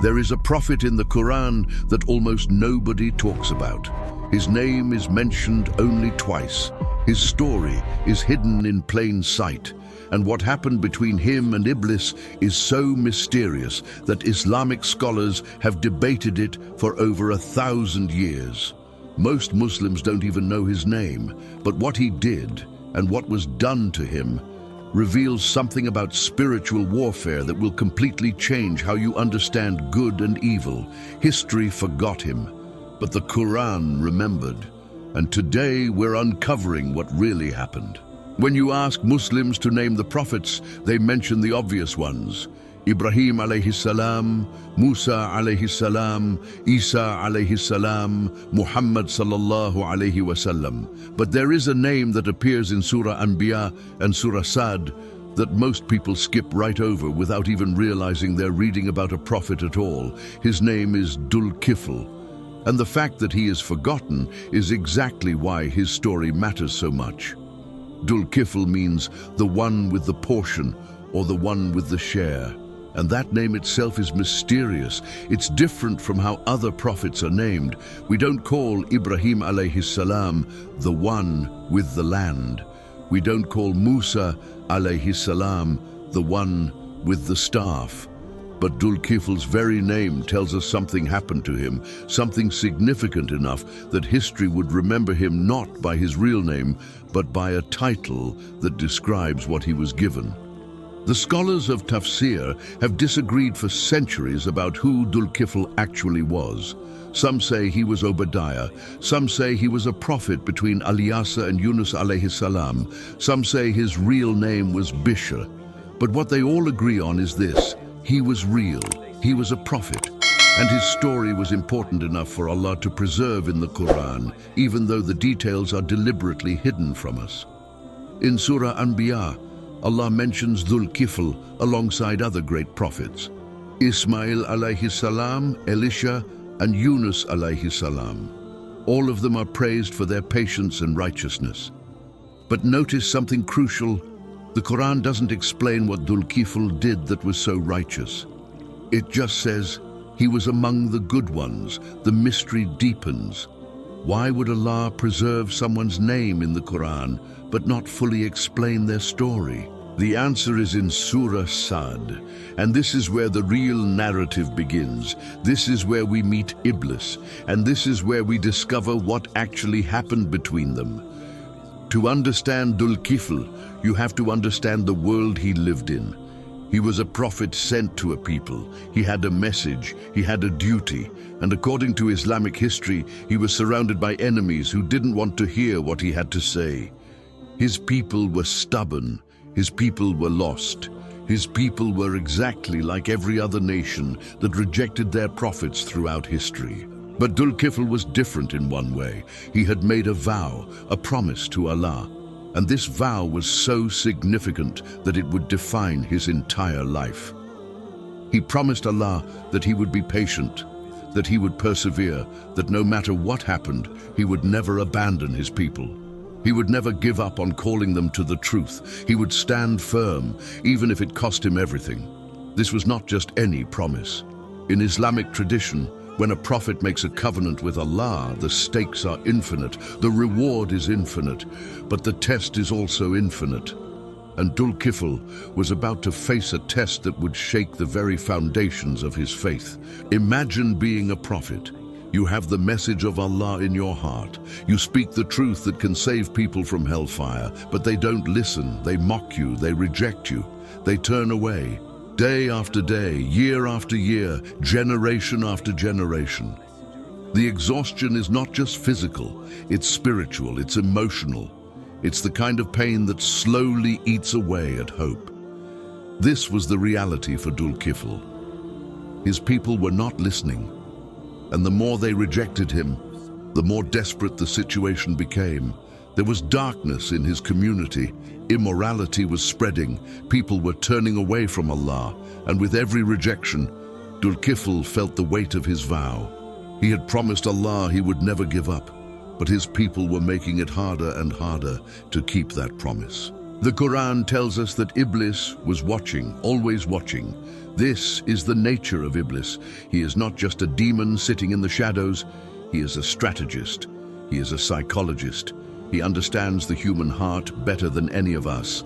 There is a prophet in the Quran that almost nobody talks about. His name is mentioned only twice. His story is hidden in plain sight. And what happened between him and Iblis is so mysterious that Islamic scholars have debated it for over 1,000 years. Most Muslims don't even know his name, but what he did and what was done to him reveals something about spiritual warfare that will completely change how you understand good and evil. History forgot him, but the Quran remembered. And today we're uncovering what really happened. When you ask Muslims to name the prophets, they mention the obvious ones. Ibrahim alayhi salam, Musa alayhi salam, Isa alayhi salam, Muhammad sallallahu alayhi wasallam. But there is a name that appears in Surah Anbiya and Surah Sad that most people skip right over without even realizing they're reading about a prophet at all. His name is Dhul-Kifl. And the fact that he is forgotten is exactly why his story matters so much. Dhul-Kifl means the one with the portion or the one with the share. And that name itself is mysterious. It's different from how other prophets are named. We don't call Ibrahim alayhi salam the one with the land. We don't call Musa alayhi salam the one with the staff. But Dhul-Kifl's very name tells us something happened to him, something significant enough that history would remember him not by his real name, but by a title that describes what he was given. The scholars of Tafsir have disagreed for centuries about who Dhul-Kifl actually was. Some say he was Obadiah, some say he was a prophet between Ilyasa and Yunus alayhi salam, some say his real name was Bishr. But what they all agree on is this: he was real, he was a prophet, and his story was important enough for Allah to preserve in the Quran, even though the details are deliberately hidden from us. In Surah Anbiya, Allah mentions Dhul-Kifl alongside other great prophets: Ismail alayhi salam, Elisha, and Yunus alayhi salam. All of them are praised for their patience and righteousness. But notice something crucial. The Quran doesn't explain what Dhul-Kifl did that was so righteous. It just says he was among the good ones. The mystery deepens. Why would Allah preserve someone's name in the Quran but not fully explain their story? The answer is in Surah Sad, and this is where the real narrative begins. This is where we meet Iblis, and this is where we discover what actually happened between them. To understand Dhul-Kifl, you have to understand the world he lived in. He was a prophet sent to a people. He had a message, he had a duty, and according to Islamic history, he was surrounded by enemies who didn't want to hear what he had to say. His people were stubborn, his people were lost. His people were exactly like every other nation that rejected their prophets throughout history. But Dhul-Kifl was different in one way. He had made a vow, a promise to Allah. And this vow was so significant that it would define his entire life. He promised Allah that he would be patient, that he would persevere, that no matter what happened, he would never abandon his people. He would never give up on calling them to the truth. He would stand firm, even if it cost him everything. This was not just any promise. In Islamic tradition, when a prophet makes a covenant with Allah, the stakes are infinite, the reward is infinite, but the test is also infinite. And Dhul-Kifl was about to face a test that would shake the very foundations of his faith. Imagine being a prophet. You have the message of Allah in your heart. You speak the truth that can save people from hellfire, but they don't listen, they mock you, they reject you, they turn away. Day after day, year after year, generation after generation. The exhaustion is not just physical, it's spiritual, it's emotional. It's the kind of pain that slowly eats away at hope. This was the reality for Dhul-Kifl. His people were not listening, and the more they rejected him, the more desperate the situation became. There was darkness in his community. Immorality was spreading. People were turning away from Allah. And with every rejection, Dhul-Kifl felt the weight of his vow. He had promised Allah he would never give up, but his people were making it harder and harder to keep that promise. The Quran tells us that Iblis was watching, always watching. This is the nature of Iblis. He is not just a demon sitting in the shadows. He is a strategist. He is a psychologist. He understands the human heart better than any of us.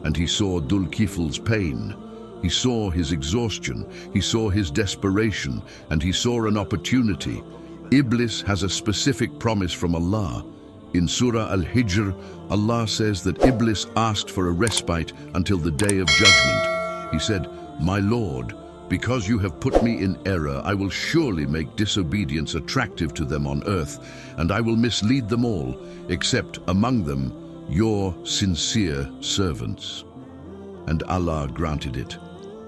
And he saw Dhul-Kifl's pain. He saw his exhaustion. He saw his desperation. And he saw an opportunity. Iblis has a specific promise from Allah. In Surah Al-Hijr, Allah says that Iblis asked for a respite until the day of judgment. He said, "My Lord, because you have put me in error, I will surely make disobedience attractive to them on earth, and I will mislead them all, except among them your sincere servants." And Allah granted it.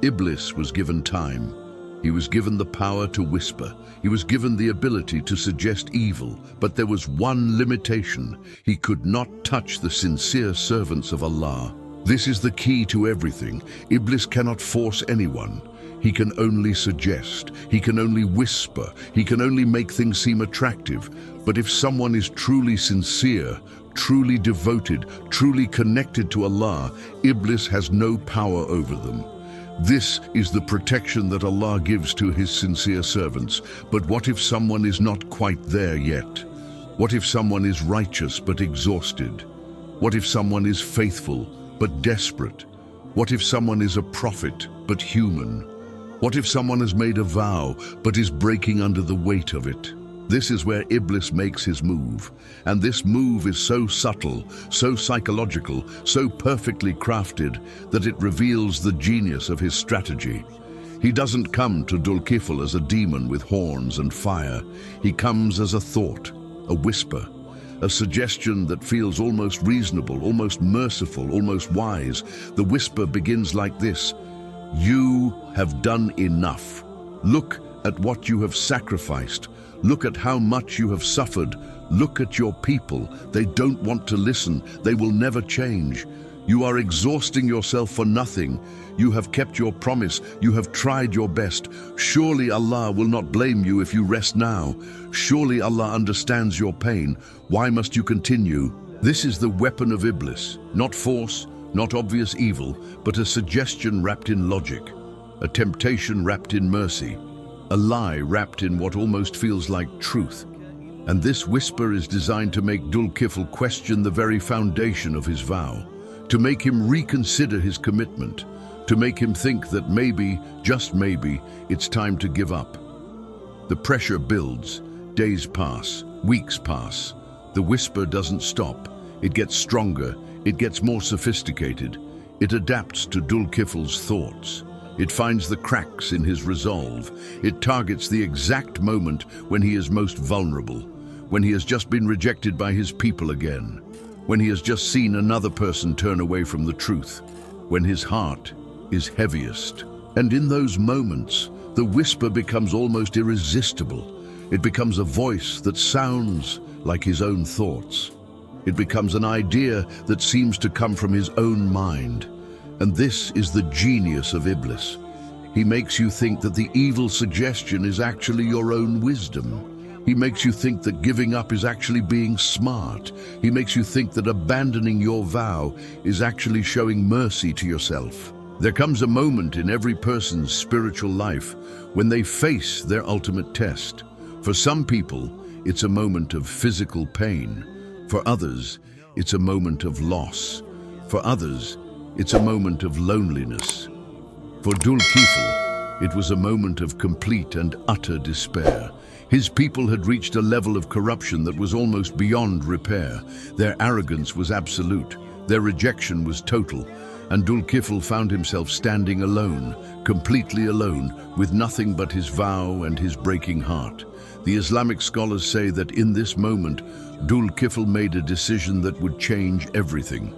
Iblis was given time. He was given the power to whisper. He was given the ability to suggest evil, but there was one limitation. He could not touch the sincere servants of Allah. This is the key to everything. Iblis cannot force anyone. He can only suggest. He can only whisper. He can only make things seem attractive. But if someone is truly sincere, truly devoted, truly connected to Allah, Iblis has no power over them. This is the protection that Allah gives to His sincere servants. But what if someone is not quite there yet? What if someone is righteous but exhausted? What if someone is faithful but desperate? What if someone is a prophet but human? What if someone has made a vow but is breaking under the weight of it? This is where Iblis makes his move. And this move is so subtle, so psychological, so perfectly crafted that it reveals the genius of his strategy. He doesn't come to Dhul-Kifl as a demon with horns and fire. He comes as a thought, a whisper, a suggestion that feels almost reasonable, almost merciful, almost wise. The whisper begins like this: "You have done enough. Look at what you have sacrificed. Look at how much you have suffered. Look at your people. They don't want to listen. They will never change. You are exhausting yourself for nothing. You have kept your promise. You have tried your best. Surely Allah will not blame you if you rest now. Surely Allah understands your pain. Why must you continue?" This is the weapon of Iblis. Not force, not obvious evil, but a suggestion wrapped in logic, a temptation wrapped in mercy, a lie wrapped in what almost feels like truth. And this whisper is designed to make Dhul-Kifl question the very foundation of his vow, to make him reconsider his commitment, to make him think that maybe, just maybe, it's time to give up. The pressure builds, days pass, weeks pass. The whisper doesn't stop. It gets stronger, it gets more sophisticated. It adapts to Dhul-Kifl's thoughts. It finds the cracks in his resolve. It targets the exact moment when he is most vulnerable, when he has just been rejected by his people again, when he has just seen another person turn away from the truth, when his heart is heaviest. And in those moments, the whisper becomes almost irresistible. It becomes a voice that sounds like his own thoughts. It becomes an idea that seems to come from his own mind. And this is the genius of Iblis. He makes you think that the evil suggestion is actually your own wisdom. He makes you think that giving up is actually being smart. He makes you think that abandoning your vow is actually showing mercy to yourself. There comes a moment in every person's spiritual life when they face their ultimate test. For some people, it's a moment of physical pain. For others, it's a moment of loss. For others, it's a moment of loneliness. For Dhul-Kifl, it was a moment of complete and utter despair. His people had reached a level of corruption that was almost beyond repair. Their arrogance was absolute. Their rejection was total. And Dhul-Kifl found himself standing alone, completely alone, with nothing but his vow and his breaking heart. The Islamic scholars say that in this moment, Dhul-Kifl made a decision that would change everything.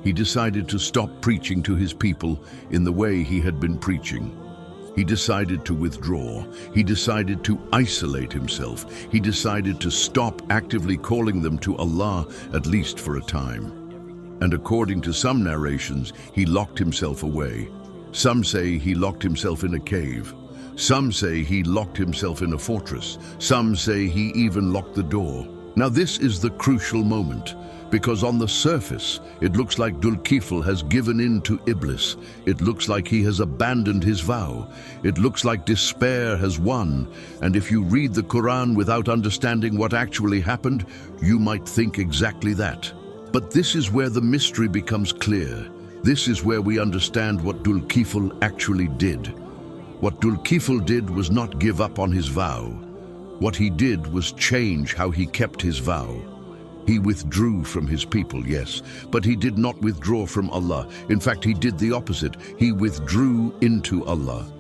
He decided to stop preaching to his people in the way he had been preaching. He decided to withdraw. He decided to isolate himself. He decided to stop actively calling them to Allah, at least for a time. And according to some narrations, he locked himself away. Some say he locked himself in a cave. Some say he locked himself in a fortress. Some say he even locked the door. Now this is the crucial moment, because on the surface, it looks like Dhul-Kifl has given in to Iblis. It looks like he has abandoned his vow. It looks like despair has won. And if you read the Quran without understanding what actually happened, you might think exactly that. But this is where the mystery becomes clear. This is where we understand what Dhul-Kifl actually did. What Dhul-Kifl did was not give up on his vow. What he did was change how he kept his vow. He withdrew from his people, yes, but he did not withdraw from Allah. In fact, he did the opposite. He withdrew into Allah.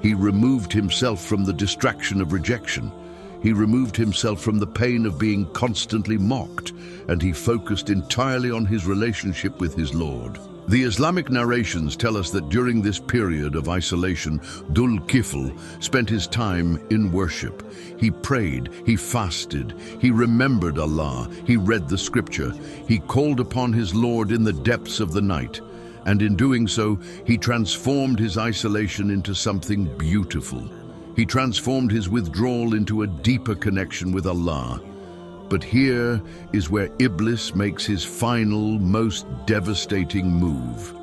He removed himself from the distraction of rejection. He removed himself from the pain of being constantly mocked, and he focused entirely on his relationship with his Lord. The Islamic narrations tell us that during this period of isolation, Dhul-Kifl spent his time in worship. He prayed, he fasted, he remembered Allah, he read the scripture, he called upon his Lord in the depths of the night, and in doing so, he transformed his isolation into something beautiful. He transformed his withdrawal into a deeper connection with Allah. But here is where Iblis makes his final, most devastating move.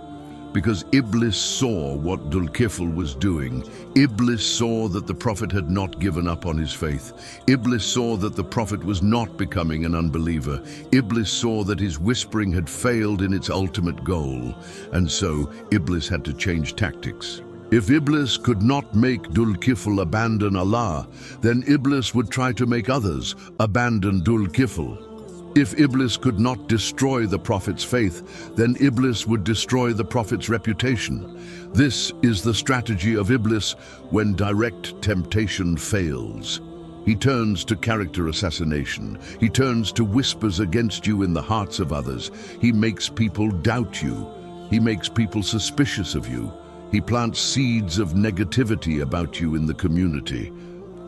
Because Iblis saw what Dhul-Kifl was doing. Iblis saw that the Prophet had not given up on his faith. Iblis saw that the Prophet was not becoming an unbeliever. Iblis saw that his whispering had failed in its ultimate goal. And so Iblis had to change tactics. If Iblis could not make Dhul-Kifl abandon Allah, then Iblis would try to make others abandon Dhul-Kifl. If Iblis could not destroy the Prophet's faith, then Iblis would destroy the Prophet's reputation. This is the strategy of Iblis when direct temptation fails. He turns to character assassination. He turns to whispers against you in the hearts of others. He makes people doubt you. He makes people suspicious of you. He plants seeds of negativity about you in the community.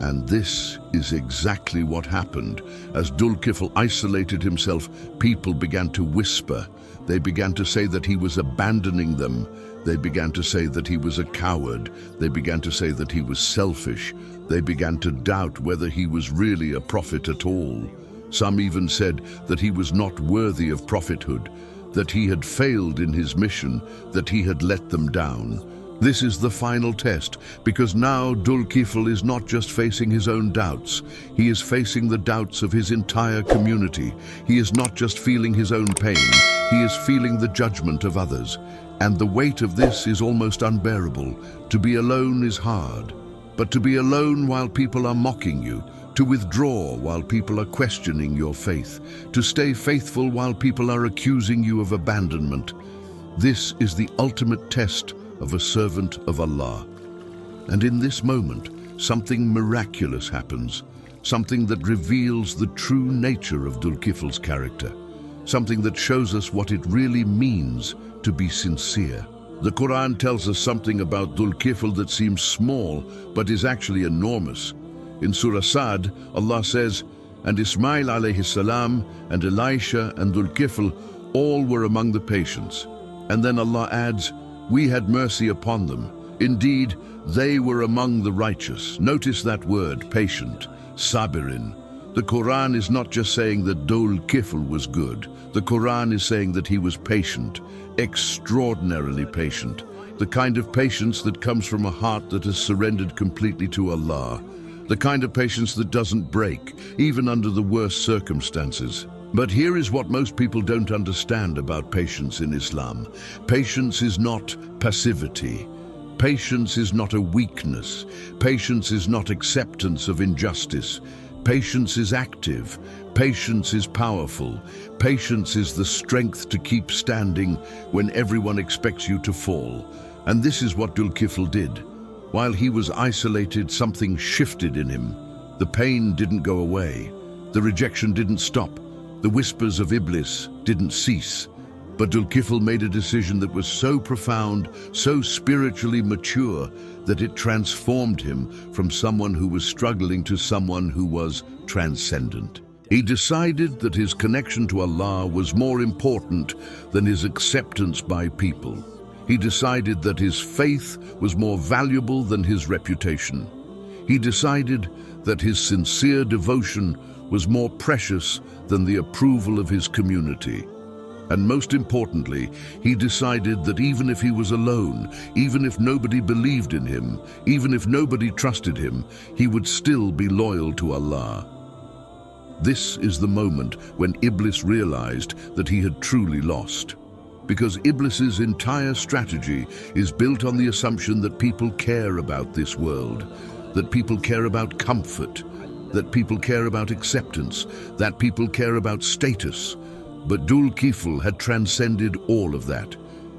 And this is exactly what happened. As Dhul-Kifl isolated himself, people began to whisper. They began to say that he was abandoning them. They began to say that he was a coward. They began to say that he was selfish. They began to doubt whether he was really a prophet at all. Some even said that he was not worthy of prophethood, that he had failed in his mission, that he had let them down. This is the final test, because now Dhul-Kifl is not just facing his own doubts. He is facing the doubts of his entire community. He is not just feeling his own pain, he is feeling the judgment of others. And the weight of this is almost unbearable. To be alone is hard, but to be alone while people are mocking you, to withdraw while people are questioning your faith, to stay faithful while people are accusing you of abandonment. This is the ultimate test of a servant of Allah. And in this moment, something miraculous happens, something that reveals the true nature of Dhul-Kifl's character, something that shows us what it really means to be sincere. The Quran tells us something about Dhul-Kifl that seems small, but is actually enormous. In Surah Sad, Allah says, "And Ismail alayhi salam and Elisha and Dhul-Kifl all were among the patients." And then Allah adds, "We had mercy upon them. Indeed, they were among the righteous." Notice that word, patient, sabirin. The Quran is not just saying that Dhul-Kifl was good. The Quran is saying that he was patient, extraordinarily patient. The kind of patience that comes from a heart that has surrendered completely to Allah. The kind of patience that doesn't break, even under the worst circumstances. But here is what most people don't understand about patience in Islam. Patience is not passivity. Patience is not a weakness. Patience is not acceptance of injustice. Patience is active. Patience is powerful. Patience is the strength to keep standing when everyone expects you to fall. And this is what Dhul-Kifl did. While he was isolated, something shifted in him. The pain didn't go away. The rejection didn't stop. The whispers of Iblis didn't cease. But Dhul-Kifl made a decision that was so profound, so spiritually mature, that it transformed him from someone who was struggling to someone who was transcendent. He decided that his connection to Allah was more important than his acceptance by people. He decided that his faith was more valuable than his reputation. He decided that his sincere devotion was more precious than the approval of his community. And most importantly, he decided that even if he was alone, even if nobody believed in him, even if nobody trusted him, he would still be loyal to Allah. This is the moment when Iblis realized that he had truly lost. Because Iblis's entire strategy is built on the assumption that people care about this world, that people care about comfort, that people care about acceptance, that people care about status. But Dhul-Kifl had transcended all of that.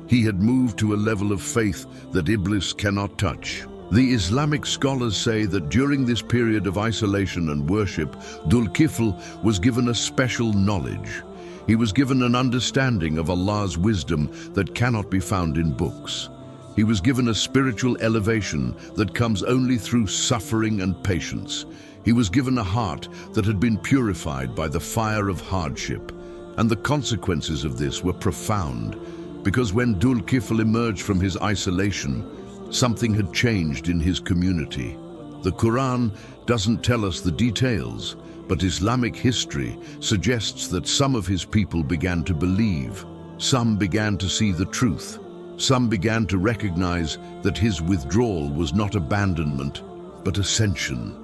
He had moved to a level of faith that Iblis cannot touch. The Islamic scholars say that during this period of isolation and worship, Dhul-Kifl was given a special knowledge. He was given an understanding of Allah's wisdom that cannot be found in books. He was given a spiritual elevation that comes only through suffering and patience. He was given a heart that had been purified by the fire of hardship. And the consequences of this were profound, because when Dhul-Kifl emerged from his isolation, something had changed in his community. The Quran doesn't tell us the details, but Islamic history suggests that some of his people began to believe. Some began to see the truth. Some began to recognize that his withdrawal was not abandonment, but ascension.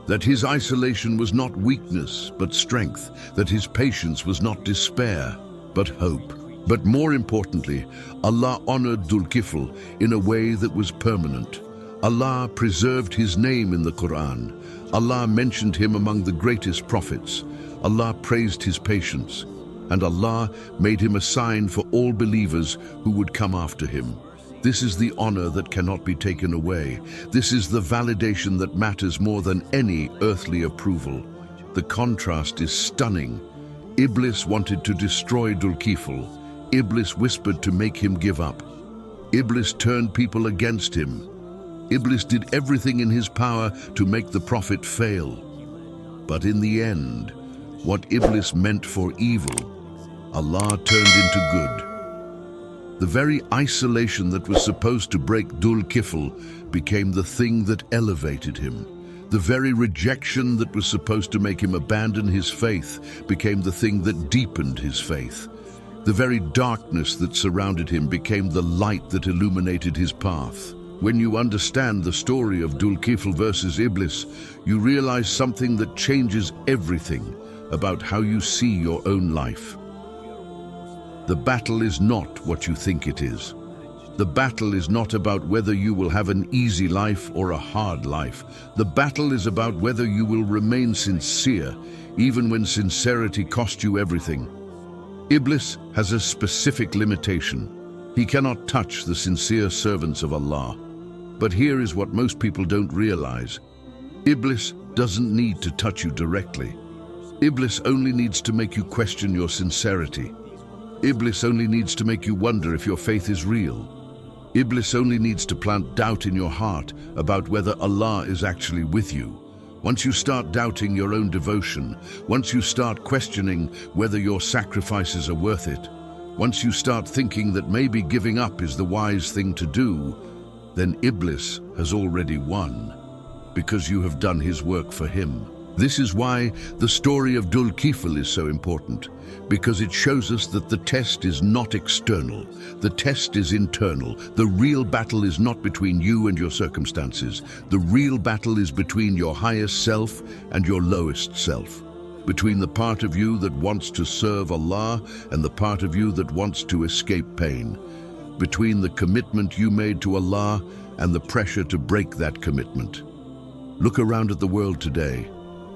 That his isolation was not weakness, but strength. That his patience was not despair, but hope. But more importantly, Allah honored Dhul-Kifl in a way that was permanent. Allah preserved his name in the Quran. Allah mentioned him among the greatest prophets. Allah praised his patience. And Allah made him a sign for all believers who would come after him. This is the honor that cannot be taken away. This is the validation that matters more than any earthly approval. The contrast is stunning. Iblis wanted to destroy Dhul-Kifl. Iblis whispered to make him give up. Iblis turned people against him. Iblis did everything in his power to make the prophet fail. But in the end, what Iblis meant for evil, Allah turned into good. The very isolation that was supposed to break Dhul-Kifl became the thing that elevated him. The very rejection that was supposed to make him abandon his faith became the thing that deepened his faith. The very darkness that surrounded him became the light that illuminated his path. When you understand the story of Dhul-Kifl versus Iblis, you realize something that changes everything about how you see your own life. The battle is not what you think it is. The battle is not about whether you will have an easy life or a hard life. The battle is about whether you will remain sincere, even when sincerity costs you everything. Iblis has a specific limitation. He cannot touch the sincere servants of Allah. But here is what most people don't realize. Iblis doesn't need to touch you directly. Iblis only needs to make you question your sincerity. Iblis only needs to make you wonder if your faith is real. Iblis only needs to plant doubt in your heart about whether Allah is actually with you. Once you start doubting your own devotion, once you start questioning whether your sacrifices are worth it, once you start thinking that maybe giving up is the wise thing to do, then Iblis has already won, because you have done his work for him. This is why the story of Dhul-Kifl is so important, because it shows us that the test is not external, the test is internal. The real battle is not between you and your circumstances. The real battle is between your highest self and your lowest self, between the part of you that wants to serve Allah and the part of you that wants to escape pain, between the commitment you made to Allah and the pressure to break that commitment. Look around at the world today.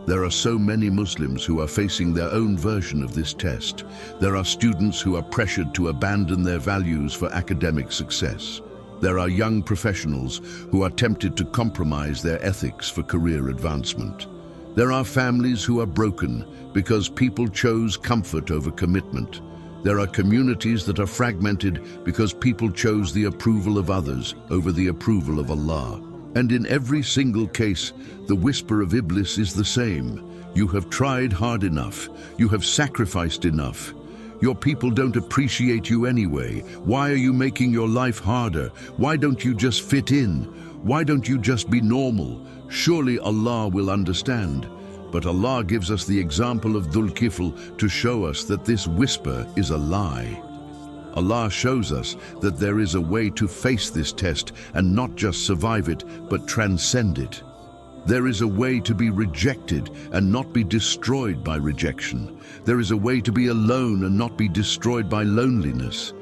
There are so many Muslims who are facing their own version of this test. There are students who are pressured to abandon their values for academic success. There are young professionals who are tempted to compromise their ethics for career advancement. There are families who are broken because people chose comfort over commitment. There are communities that are fragmented because people chose the approval of others over the approval of Allah. And in every single case, the whisper of Iblis is the same. You have tried hard enough. You have sacrificed enough. Your people don't appreciate you anyway. Why are you making your life harder? Why don't you just fit in? Why don't you just be normal? Surely Allah will understand. But Allah gives us the example of Dhul Kifl to show us that this whisper is a lie. Allah shows us that there is a way to face this test and not just survive it, but transcend it. There is a way to be rejected and not be destroyed by rejection. There is a way to be alone and not be destroyed by loneliness.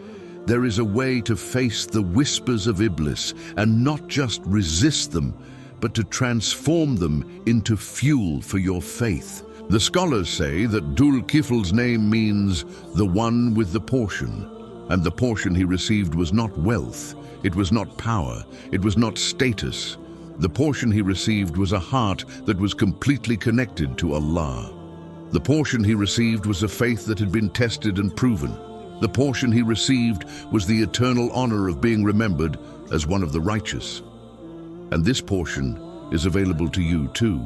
There is a way to face the whispers of Iblis and not just resist them, but to transform them into fuel for your faith. The scholars say that Dhul Kifl's name means the one with the portion, and the portion he received was not wealth, it was not power, it was not status. The portion he received was a heart that was completely connected to Allah. The portion he received was a faith that had been tested and proven. The portion he received was the eternal honor of being remembered as one of the righteous. And this portion is available to you too.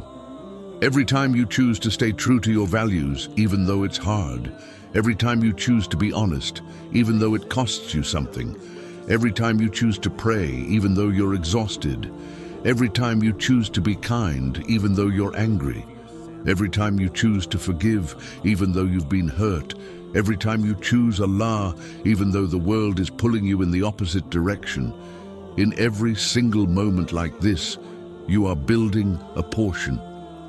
Every time you choose to stay true to your values, even though it's hard, every time you choose to be honest, even though it costs you something, every time you choose to pray, even though you're exhausted, every time you choose to be kind, even though you're angry, every time you choose to forgive, even though you've been hurt, every time you choose Allah, even though the world is pulling you in the opposite direction, in every single moment like this, you are building a portion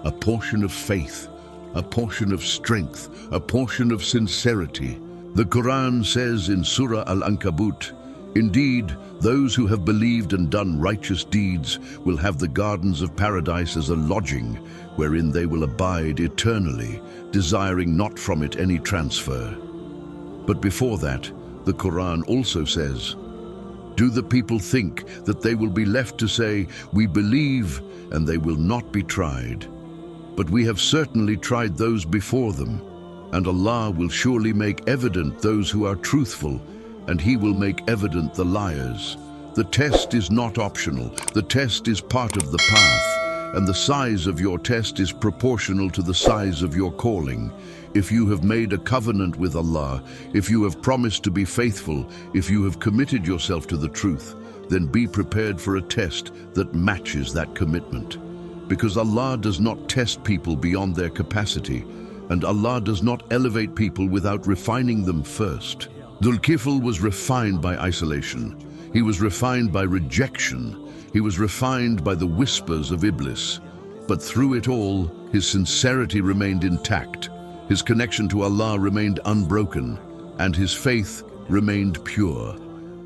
of faith, a portion of strength, a portion of sincerity. The Quran says in Surah Al-Ankabut, "Indeed, those who have believed and done righteous deeds will have the gardens of paradise as a lodging, wherein they will abide eternally, desiring not from it any transfer." But before that, the Quran also says, "Do the people think that they will be left to say, 'We believe,' and they will not be tried? But we have certainly tried those before them, and Allah will surely make evident those who are truthful, and He will make evident the liars." The test is not optional. The test is part of the path, and the size of your test is proportional to the size of your calling. If you have made a covenant with Allah, if you have promised to be faithful, if you have committed yourself to the truth, then be prepared for a test that matches that commitment. Because Allah does not test people beyond their capacity, and Allah does not elevate people without refining them first. Dhul Kifl was refined by isolation. He was refined by rejection. He was refined by the whispers of Iblis. But through it all, his sincerity remained intact. His connection to Allah remained unbroken, and his faith remained pure.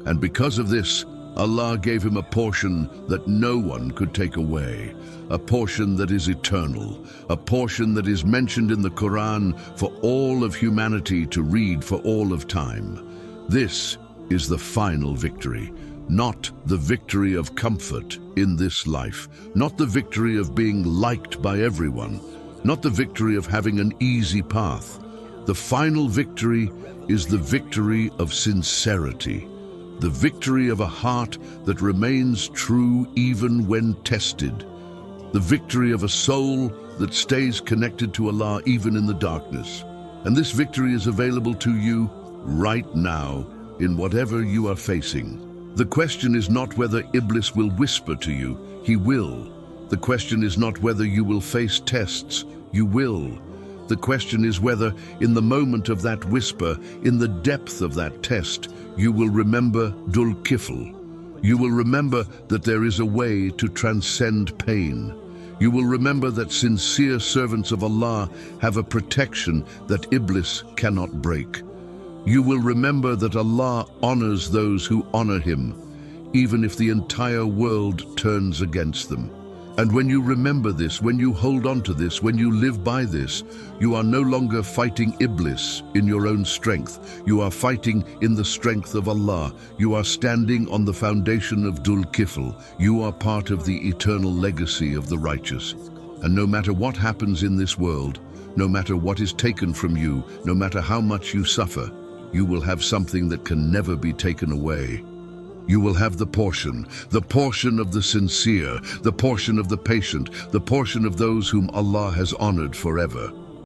And because of this, Allah gave him a portion that no one could take away, a portion that is eternal, a portion that is mentioned in the Quran for all of humanity to read for all of time. This is the final victory, not the victory of comfort in this life, not the victory of being liked by everyone, not the victory of having an easy path. The final victory is the victory of sincerity, the victory of a heart that remains true even when tested, the victory of a soul that stays connected to Allah even in the darkness. And this victory is available to you right now in whatever you are facing. The question is not whether Iblis will whisper to you. He will. The question is not whether you will face tests. You will. The question is whether, in the moment of that whisper, in the depth of that test, you will remember Dhul Kifl. You will remember that there is a way to transcend pain. You will remember that sincere servants of Allah have a protection that Iblis cannot break. You will remember that Allah honors those who honor Him, even if the entire world turns against them. And when you remember this, when you hold on to this, when you live by this, you are no longer fighting Iblis in your own strength. You are fighting in the strength of Allah. You are standing on the foundation of Dhul Kifl. You are part of the eternal legacy of the righteous. And no matter what happens in this world, no matter what is taken from you, no matter how much you suffer, you will have something that can never be taken away. You will have the portion of the sincere, the portion of the patient, the portion of those whom Allah has honored forever.